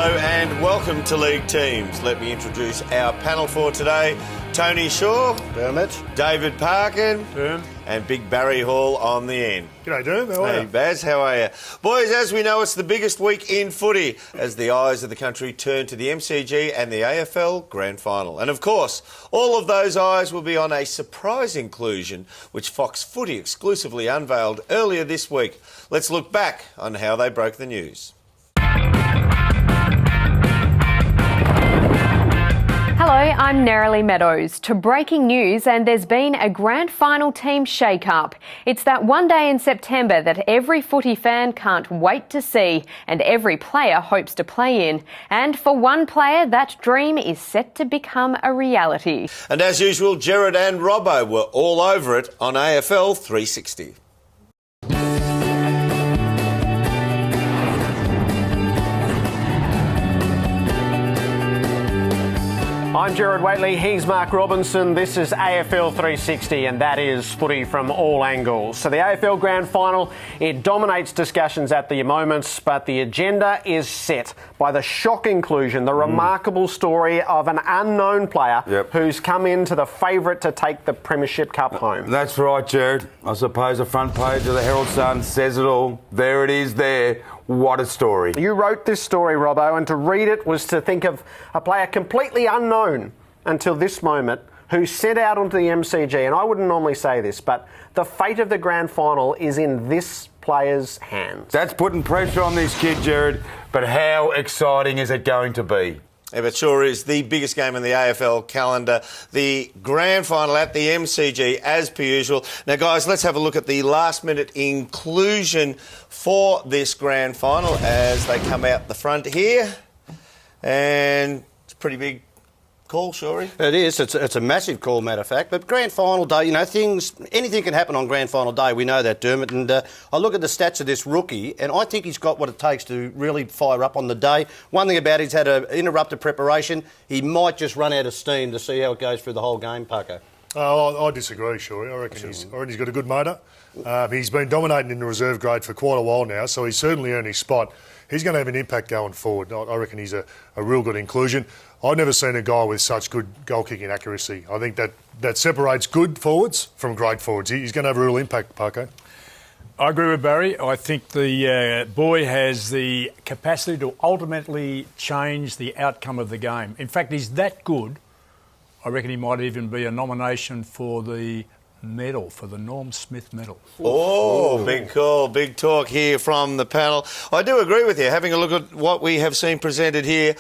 Hello and welcome to League Teams. Let me introduce our panel for today. Tony Shaw, Dermot, David Parkin, Derm, and Big Barry Hall on the end. G'day, Derm. How are Hey you? Baz, how are you? Boys, as we know, it's the biggest week in footy as the eyes of the country turn to the MCG and the AFL Grand Final. And of course, all of those eyes will be on a surprise inclusion which Fox Footy exclusively unveiled earlier this week. Let's look back on how they broke the news. Hello, I'm Nerily Meadows. To breaking news, and there's been a grand final team shake-up. It's that one day in September that every footy fan can't wait to see and every player hopes to play in. And for one player, that dream is set to become a reality. And as usual, Gerard and Robbo were all over it on AFL 360. I'm Gerard Whateley, he's Mark Robinson, this is AFL 360 and that is footy from all angles. So the AFL Grand Final, it dominates discussions at the moments, but the agenda is set by the shock inclusion, the remarkable story of an unknown player who's come into the favourite to take the Premiership Cup home. That's right, Gerard. I suppose the front page of the Herald Sun says it all. There it is there. What a story. You wrote this story, Robbo, and to read it was to think of a player completely unknown until this moment who set out onto the MCG, and I wouldn't normally say this, but the fate of the grand final is in this player's hands. That's putting pressure on this kid, Gerard, but how exciting is it going to be? Yeah, it sure is the biggest game in the AFL calendar, the grand final at the MCG as per usual. Now, guys, let's have a look at the last-minute inclusion for this grand final as they come out the front here. And it's a pretty big call, Shorey. It is. It's a massive call, matter of fact. But grand final day, you know, anything can happen on grand final day. We know that, Dermot. And I look at the stats of this rookie, and I think he's got what it takes to really fire up on the day. One thing about it, he's had an interrupted preparation. He might just run out of steam to see how it goes through the whole game, Paco. I disagree, Shorey. I reckon he's got a good motor. He's been dominating in the reserve grade for quite a while now, so he's certainly earned his spot. He's going to have an impact going forward. I reckon he's a real good inclusion. I've never seen a guy with such good goal-kicking accuracy. I think that separates good forwards from great forwards. He's going to have a real impact, Paco. I agree with Barry. I think the boy has the capacity to ultimately change the outcome of the game. In fact, he's that good, I reckon he might even be a nomination for the medal, for the Norm Smith medal. Oh, big call, big talk here from the panel. I do agree with you. Having a look at what we have seen presented here,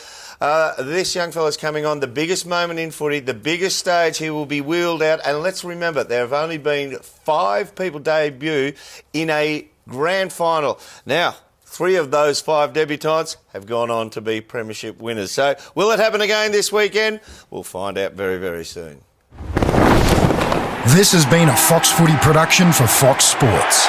this young fella's coming on the biggest moment in footy, the biggest stage he will be wheeled out. And let's remember, there have only been 5 people debut in a grand final. Now, 3 of those 5 debutants have gone on to be premiership winners. So will it happen again this weekend? We'll find out very, very soon. This has been a Fox Footy production for Fox Sports.